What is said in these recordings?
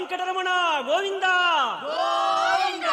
వెంకటరమణ గోవింద గోవింద.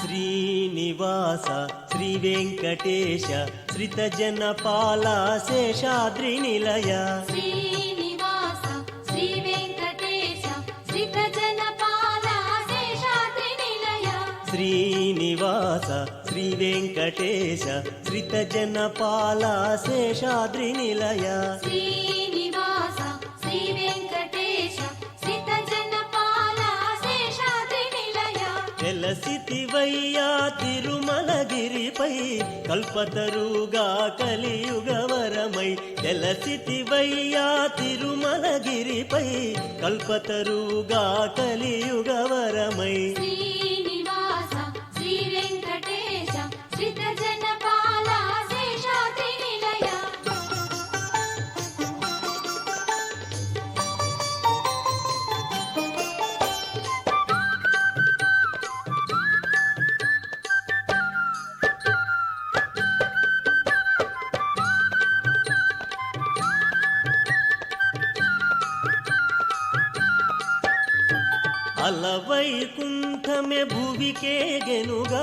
శ్రీనివాస శ్రీ వెంకటేశ శ్రితజనపాల శేషాద్రి నిలయ శ్రీనివాస శ్రీ వెంకటేశ శ్రితజనపాల శేషాద్రి నిలయ శ్రీనివాస శ్రీ వెంకటేశ శ్రితజనపాల శేషాద్రి నిలయ శ్రీనివాస శ్రీ వెంకటేశ శ్రితజనపాల శేషాద్రి నిలయ వెలసితివయ్యా తిరుమలగిరిపై కల్పతరుగా కలియుగవరమై వెలసితివయ్యా తిరుమలగిరిపై కల్పతరుగా కలియుగవరమై శ్రీనివాస శ్రీ వెంకటేశ శ్రితజనపాల శేషాద్రి నిలయ అలవైకుంఠమే భువికే గెనుగా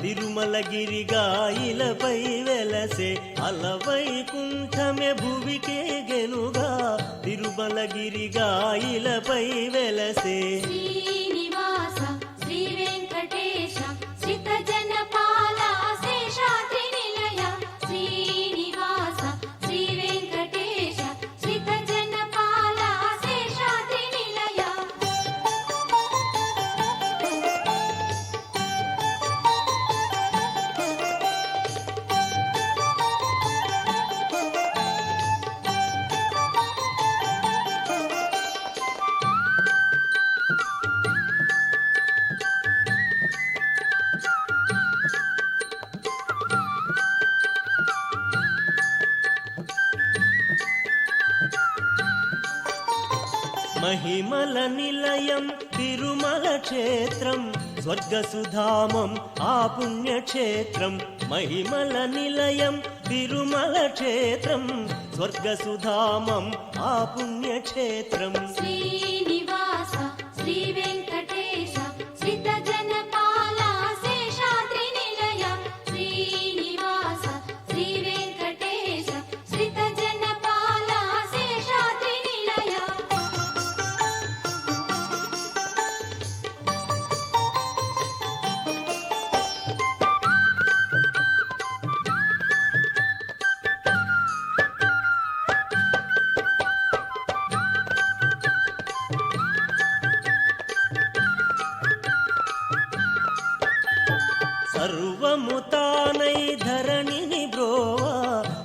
తిరుమలగిరిగా ఇలపై వెలసే అలవైకుంఠమే భువికే గెనుగా తిరుమలగిరిగా ఇలపై వెలసే శ్రీనివాస శ్రీ వెంకటేశ శ్రితజనపాల శేషాద్రి నిలయ శ్రీనివాస శ్రీ వెంకటేశ శ్రితజనపాల శేషాద్రి నిలయ మహిమల నిలయం తిరుమల క్షేత్రం స్వర్గసుధామం ఆ పుణ్యక్షేత్రం మహిమల నిలయం తిరుమల క్షేత్రం స్వర్గసుధామం ఆ పుణ్యక్షేత్రం శ్రీనివాస శ్రీ వెంకటేశ శ్రితజనపాల శేషాద్రి నిలయ శ్రీనివాస శ్రీ వెంకటేశ శ్రితజనపాల శేషాద్రి నిలయ సర్వము తానై ధరణిని బ్రోవా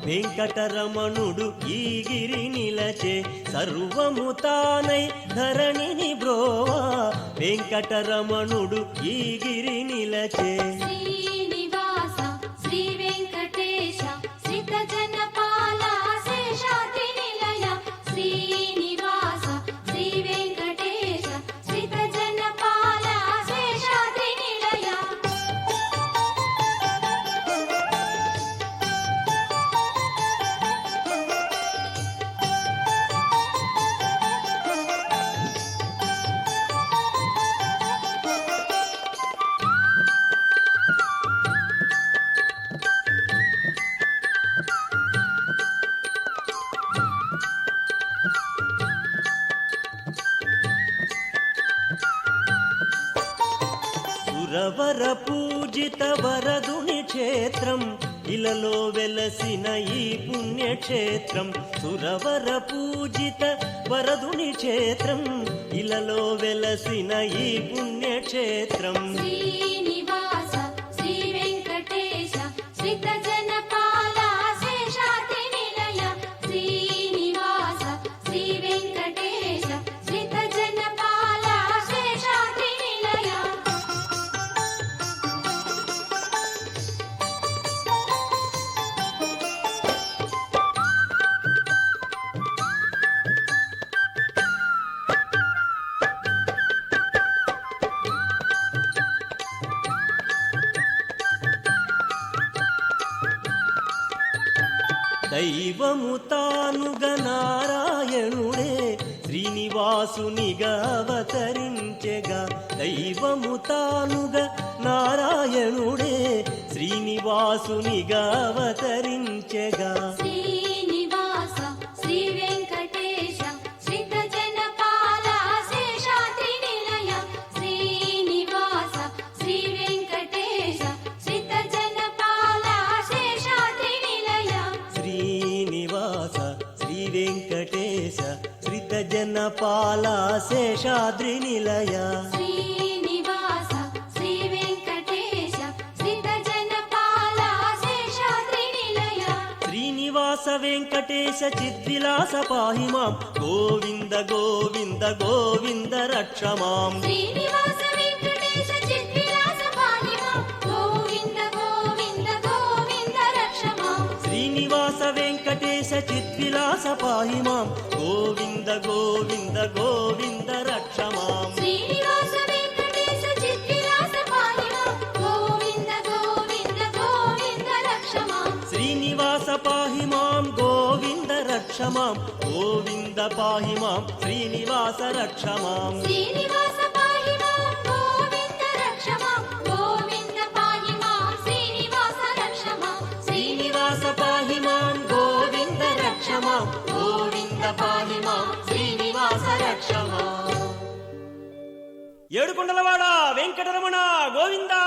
వెంకటరమణుడు ఈ గిరి నిలచే సర్వము తానై ధరణిని బ్రోవా వెంకటరమణుడు ఈ గిరి నిలచే శ్రీనివాస శ్రీ వెంకటేశ శ్రితజనపాల శేషాద్రి నిలయ శ్రీనివాస శ్రీ వెంకటేశ శ్రితజనపాల శేషాద్రి నిలయ సురవర పూజిత వరదుని క్షేత్రం ఇలలో వెలసిన ఈ పుణ్యక్షేత్రం సురవర పూజిత వరదుని క్షేత్రం ఇలలో వెలసిన ఈ పుణ్యక్షేత్రం శ్రీనివాస శ్రీ వెంకటేశ శ్రితజనపాల శేషాద్రి నిలయ శ్రీనివాస శ్రీ వెంకటేశ శ్రితజనపాల శేషాద్రి నిలయ దైవము తానుగా నారాయణుడే శ్రీనివాసునిగా అవతరించెగా. దైవము తానుగా నారాయణుడే శ్రీనివాసునిగా అవతరించెగా. శ్రీనివాస శ్రీ వెంకటేశ శ్రితజనపాల శేషాద్రి నిలయ. శ్రీనివాస శ్రీ వెంకటేశ శ్రితజనపాల శేషాద్రి నిలయ. శ్రీనివాస శ్రీ వెంకటేశ శ్రితజనపాల శేషాద్రి నిలయ. శ్రీనివాస శ్రీ వెంకటేశ శ్రితజనపాల శేషాద్రి నిలయ. శ్రీనివాస వెంకటేశ చిద్విలాస పాహి మాం. గోవింద గోవింద గోవింద రక్ష మాం. శ్రీనివాస వెంకటేశ చిద్విలాస పాహి మాం. గోవింద గోవింద గోవింద రక్ష మాం. శ్రీనివాస వెంకటేశ చిద్విలాస పాహి మాం. గోవింద గోవింద గోవింద రక్ష మాం. శ్రీనివాస వెంకటేశ చిద్విలాస పాహి మాం. గోవింద గోవింద గోవింద రక్ష మాం. శ్రీనివాస పాహి మాం గోవింద రక్ష మాం. గోవింద పాహి మాం శ్రీనివాస రక్ష మాం. శ్రీనివాస పాహి మాం. గోవింద రక్ష మాం. గోవింద పాహి మాం. శ్రీనివాస రక్ష మాం. శ్రీనివాస పాహి మాం గోవింద రక్ష మాం. గోవింద పాహి మాం శ్రీనివాస రక్ష మాం. ఏడుకొండలవాడ వెంకటరమణ గోవిందా.